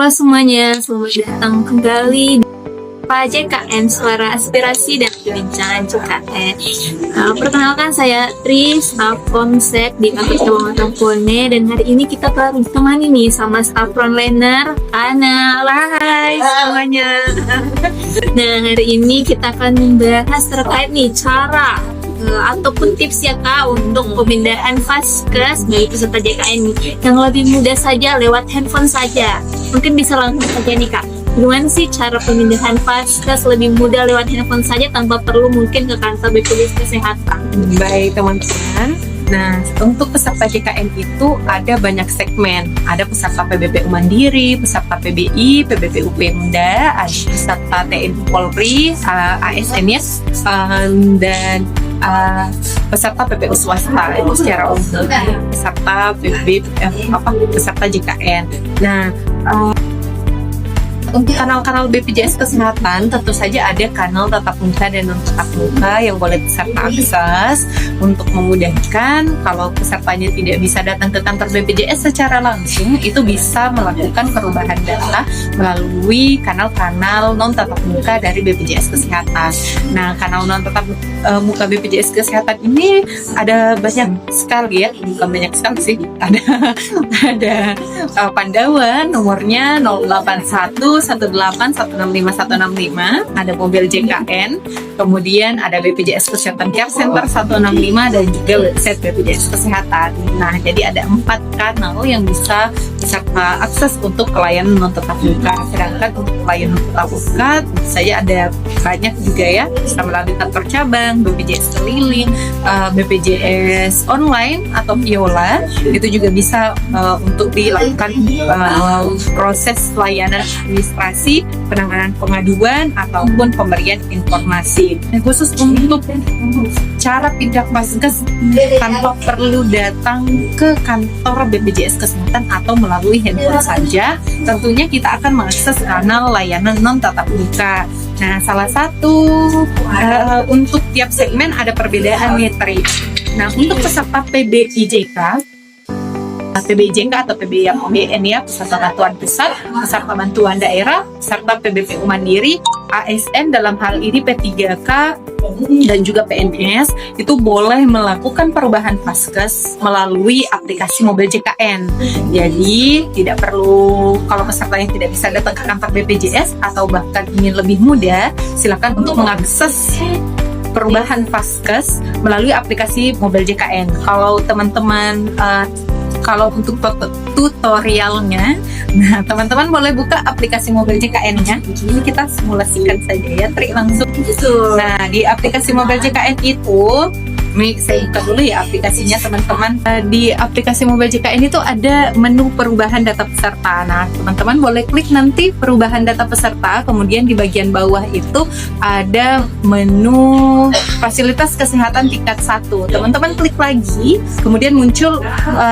Halo semuanya, selamat datang kembali di JKN Suara Aspirasi dan Perbincangan JKN. Perkenalkan saya Tri, staf konsep di kantor cabang Matapone, dan hari ini kita baru ditemani nih sama staf frontliner Ana. Hai semuanya. Nah, hari ini kita akan membahas terkait nih cara ataupun tips ya Kak untuk pemindahan Vaskes bagi peserta JKN yang lebih mudah saja lewat handphone saja. Mungkin bisa langsung saja nih Kak, gimana sih cara pemindahan Vaskes lebih mudah lewat handphone saja tanpa perlu mungkin ke kantor BPJS Kesehatan? Baik teman-teman, nah untuk peserta JKN itu ada banyak segmen. Ada peserta PBPU Mandiri, peserta PBI, PBPU Pemda, ada peserta TNI Polri, ASN-nya, dan peserta PPU swasta itu secara umum, peserta peserta JKN. Nah, untuk kanal-kanal BPJS Kesehatan tentu saja ada kanal tatap muka dan non tatap muka yang boleh peserta akses untuk memudahkan. Kalau pesertanya tidak bisa datang ke kantor BPJS secara langsung, itu bisa melakukan perubahan data melalui kanal-kanal non tatap muka dari BPJS Kesehatan. Nah, kanal non tatap muka BPJS Kesehatan ini ada banyak sekali ya, bukan banyak sekali sih, ada Pandawan nomornya 081 ada mobil JKN, kemudian ada BPJS Kesehatan Care Center 165 dan juga website BPJS Kesehatan. Nah, jadi ada 4 kanal yang bisa peserta akses untuk pelayanan non tatap muka. Sedangkan untuk pelayanan tatap muka saya ada banyak juga ya, bisa melalui kantor cabang, BPJS keliling, BPJS online atau Viola. Itu juga bisa untuk dilakukan proses layanan administrasi, penanganan pengaduan ataupun pemberian informasi. Khusus untuk cara pindah Vaskes tanpa perlu datang ke kantor BPJS Kesehatan atau melalui handphone saja, tentunya kita akan mengakses kanal layanan non tatap muka. Nah, salah satu untuk tiap segmen ada perbedaan nih, Tri. Nah, untuk peserta PBIJK atau PBN ya, peserta bantuan pusat, peserta bantuan daerah, peserta PBPU Mandiri, ASN dalam hal ini P3K dan juga PNS itu boleh melakukan perubahan Vaskes melalui aplikasi mobil JKN. Jadi tidak perlu, kalau peserta yang tidak bisa datang ke kantor BPJS atau bahkan ingin lebih mudah, silakan untuk mengakses perubahan Vaskes melalui aplikasi mobil JKN. Kalau teman-teman kalau untuk tutorialnya, nah teman-teman boleh buka aplikasi mobil JKN-nya. Ini kita simulasikan saja ya, Tri, langsung. Nah, di aplikasi mobil JKN itu, saya buka dulu ya aplikasinya teman-teman. Di aplikasi mobil JKN itu ada menu perubahan data peserta. Nah, teman-teman boleh klik nanti perubahan data peserta, kemudian di bagian bawah itu ada menu fasilitas kesehatan tingkat 1. Teman-teman klik lagi, kemudian muncul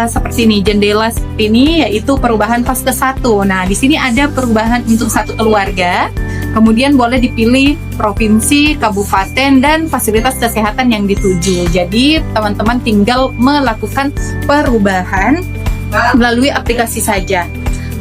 seperti ini, jendela seperti ini, yaitu perubahan Vaskes 1. Nah, di sini ada perubahan untuk satu keluarga. Kemudian boleh dipilih provinsi, kabupaten, dan fasilitas kesehatan yang dituju. Jadi teman-teman tinggal melakukan perubahan melalui aplikasi saja.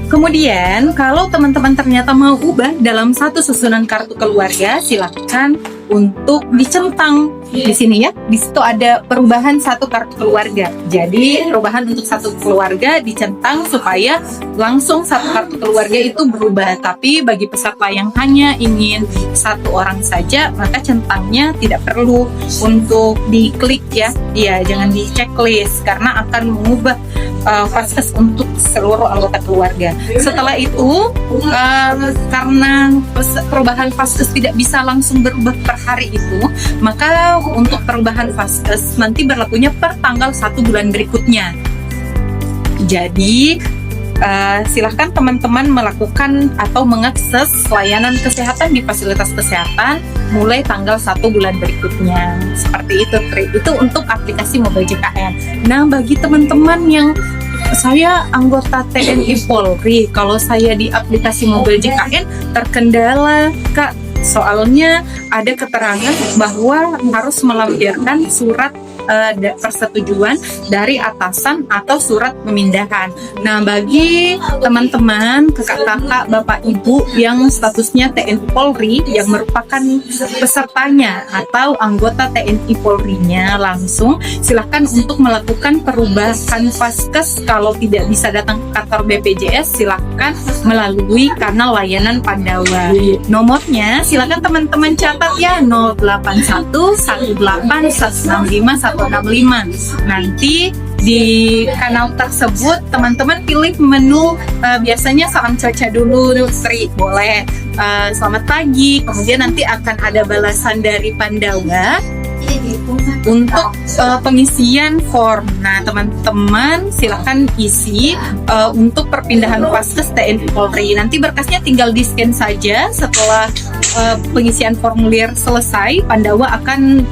Kemudian kalau teman-teman ternyata mau ubah dalam satu susunan kartu keluarga, silakan untuk dicentang di sini ya. Di situ ada perubahan satu kartu keluarga. Jadi perubahan untuk satu keluarga dicentang supaya langsung satu kartu keluarga itu berubah. Tapi bagi peserta yang hanya ingin satu orang saja, maka centangnya tidak perlu untuk diklik ya. Iya, jangan di checklist karena akan mengubah Vaskes untuk seluruh anggota keluarga. Setelah itu, karena perubahan Vaskes tidak bisa langsung berubah per hari itu, maka untuk perubahan Vaskes nanti berlakunya per tanggal 1 bulan berikutnya. Jadi silahkan teman-teman melakukan atau mengakses layanan kesehatan di fasilitas kesehatan mulai tanggal 1 bulan berikutnya. Seperti itu, Tri. Itu untuk aplikasi mobil JKN. Nah, bagi teman-teman yang saya anggota TNI Polri, kalau saya di aplikasi mobil JKN terkendala, Kak. Soalnya ada keterangan bahwa harus melampirkan surat persetujuan dari atasan atau surat pemindahan. Nah, bagi teman-teman, kakak-kakak, bapak ibu yang statusnya TNI Polri yang merupakan pesertanya atau anggota TNI Polri-nya langsung, silahkan untuk melakukan perubahan Vaskes. Kalau tidak bisa datang ke kantor BPJS, silahkan melalui kanal layanan Pandawa. Nomornya silahkan teman-teman catat ya, 081 18 165 165. Nanti di kanal tersebut teman-teman pilih menu, biasanya salam cuaca dulu, Tri, boleh. Selamat pagi, kemudian nanti akan ada balasan dari Pandawa untuk pengisian form. Nah, teman-teman silahkan isi untuk perpindahan Vaskes TNI Polri. Nanti berkasnya tinggal di-scan saja. Setelah pengisian formulir selesai, Pandawa akan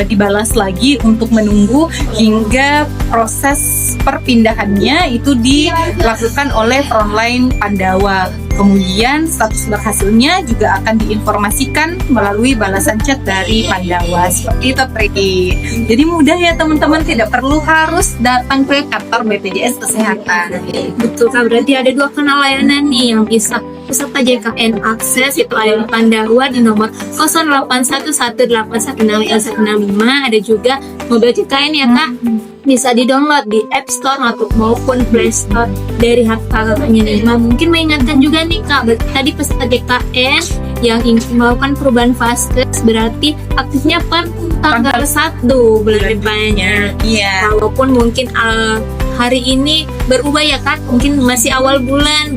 dibalas lagi untuk menunggu hingga proses perpindahannya itu dilakukan oleh frontline Pandawa. Kemudian status berhasilnya juga akan diinformasikan melalui balasan chat dari Pandawa. Seperti itu, Tri. Jadi mudah ya teman-teman, tidak perlu harus datang ke kantor BPJS Kesehatan. Betul Kak, berarti ada 2 kanal layanan nih yang bisa peserta JKN akses, itu ada di Pandawa di nomor 0811816165. Ada juga mobil JKN ya Kak, bisa di-download di App Store maupun Play Store dari hak kakaknya nih. Nah, mungkin mengingatkan juga nih Kak, tadi peserta JKN yang ingin melakukan perubahan Vaskes berarti aktifnya per tanggal 1 bulan depannya. Iya. Walaupun mungkin hari ini berubah ya Kak, mungkin masih awal bulan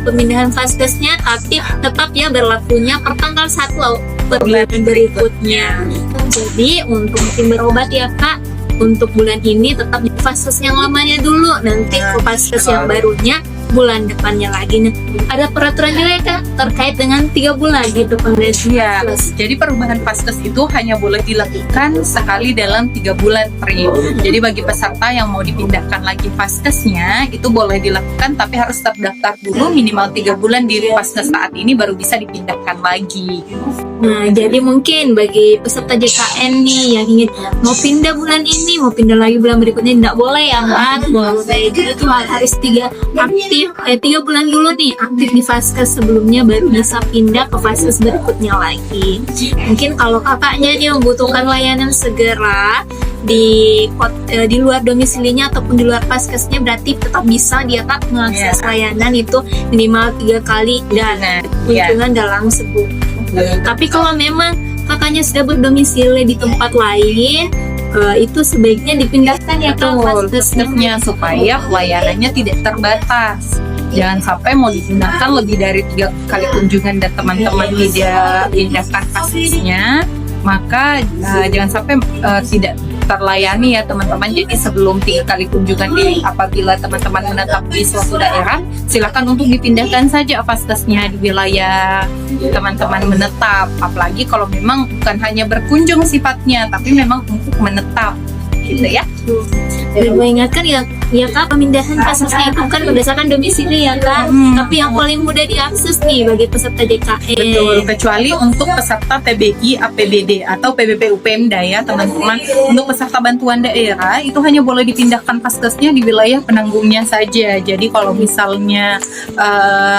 pemindahan Vaskesnya, tapi tetap ya berlakunya per tanggal 1 per bulan berikutnya. Jadi untuk mungkin berobat ya Kak, untuk bulan ini tetap di Vaskes yang lamanya dulu, nanti ke Vaskes yang barunya bulan depannya lagi. Nah, ada peraturan juga ya Kak terkait dengan 3 bulan gitu penggantian. Ya, jadi perubahan Vaskes itu hanya boleh dilakukan sekali dalam 3 bulan, Pri. Jadi bagi peserta yang mau dipindahkan lagi Vaskesnya itu boleh dilakukan, tapi harus terdaftar dulu minimal 3 bulan di Vaskes saat ini baru bisa dipindahkan lagi. Nah, jadi mungkin bagi peserta JKN nih yang ingin mau pindah bulan ini, mau pindah lagi bulan berikutnya, tidak boleh ya Kak. Boleh, jadi tuh harus 3 bulan dulu nih aktif di Vaskes sebelumnya baru bisa pindah ke Vaskes berikutnya lagi. Mungkin kalau kakaknya nih membutuhkan layanan segera di luar domisilinya ataupun di luar Vaskesnya, berarti tetap bisa dia Kak mengakses layanan itu minimal 3 kali dan kunjungan dalam sebulan. Tapi kalau memang kakaknya sudah berdomisili di tempat lain, itu sebaiknya dipindahkan ya ke Vaskesnya supaya pelayanannya tidak terbatas. Jangan sampai mau dipindahkan lebih dari 3 kali kunjungan dan teman-teman tidak pindahkan Vaskesnya, maka jangan sampai tidak terlayani ya teman-teman. Jadi sebelum 3 kali kunjungan apabila teman-teman menetap di suatu daerah, silakan untuk dipindahkan saja Vaskesnya di wilayah teman-teman menetap. Apalagi kalau memang bukan hanya berkunjung sifatnya, tapi memang untuk menetap gitu ya. Dan mengingatkan ya Kak, pemindahan Vaskesnya itu kan berdasarkan domisili ya Kak, tapi yang paling mudah diakses nih bagi peserta JKN. Betul, kecuali untuk peserta PBI, APBD atau PBPU Pemda ya teman-teman. Untuk peserta bantuan daerah itu hanya boleh dipindahkan Vaskesnya di wilayah penanggungnya saja. Jadi kalau misalnya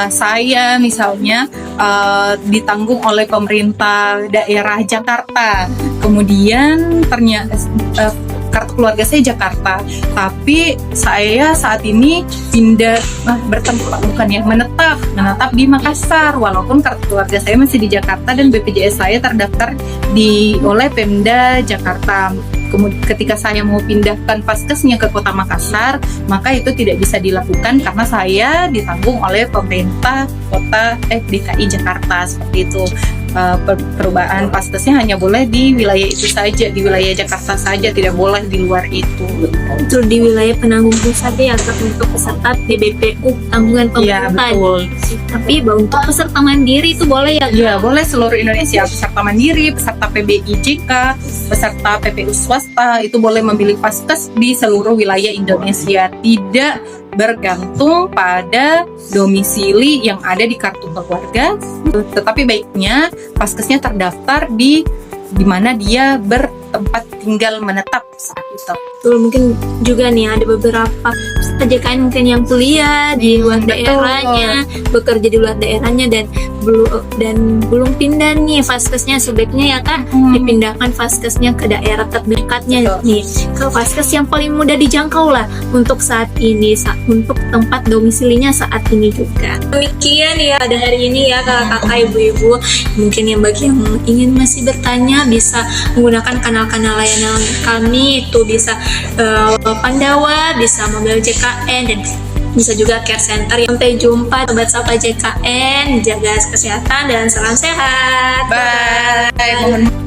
saya misalnya ditanggung oleh pemerintah daerah Jakarta, kemudian ternyata kartu keluarga saya Jakarta, tapi saya saat ini menetap di Makassar, walaupun kartu keluarga saya masih di Jakarta dan BPJS saya terdaftar oleh Pemda Jakarta. Kemudian ketika saya mau pindahkan Vaskesnya ke Kota Makassar, maka itu tidak bisa dilakukan karena saya ditanggung oleh pemerintah Kota DKI Jakarta. Seperti itu. Perubahan Vaskesnya hanya boleh di wilayah itu saja, di wilayah Jakarta saja, tidak boleh di luar itu. Itu di wilayah penanggung pusat ya Kak, untuk peserta PBPU tanggungan pemerintah. Ya, betul. Tapi untuk peserta mandiri itu boleh ya Kak? Ya, boleh seluruh Indonesia. Peserta mandiri, peserta PBIJK, peserta PPU swasta itu boleh memilih Vaskes di seluruh wilayah Indonesia, tidak bergantung pada domisili yang ada di kartu keluarga, tetapi baiknya Vaskesnya terdaftar di mana dia bertempat tinggal menetap saat itu. Betul, mungkin juga nih ada beberapa peserta JKN mungkin yang kuliah di luar Betul. daerahnya, bekerja di luar daerahnya belum pindah nih vaskesnya, sebaiknya ya kan dipindahkan vaskesnya ke daerah terdekatnya Betul. nih, ke vaskes yang paling mudah dijangkau lah untuk saat ini, untuk tempat domisilinya saat ini juga. Demikian ya pada hari ini ya kakak-kakak, ibu-ibu, mungkin yang bagi yang ingin masih bertanya bisa menggunakan kanal-kanal layanan kami, itu bisa Pandawa, bisa mobil JKN, dan bisa juga care center. Sampai jumpa sobat sapa JKN, jaga kesehatan dan salam sehat. Bye. Mohon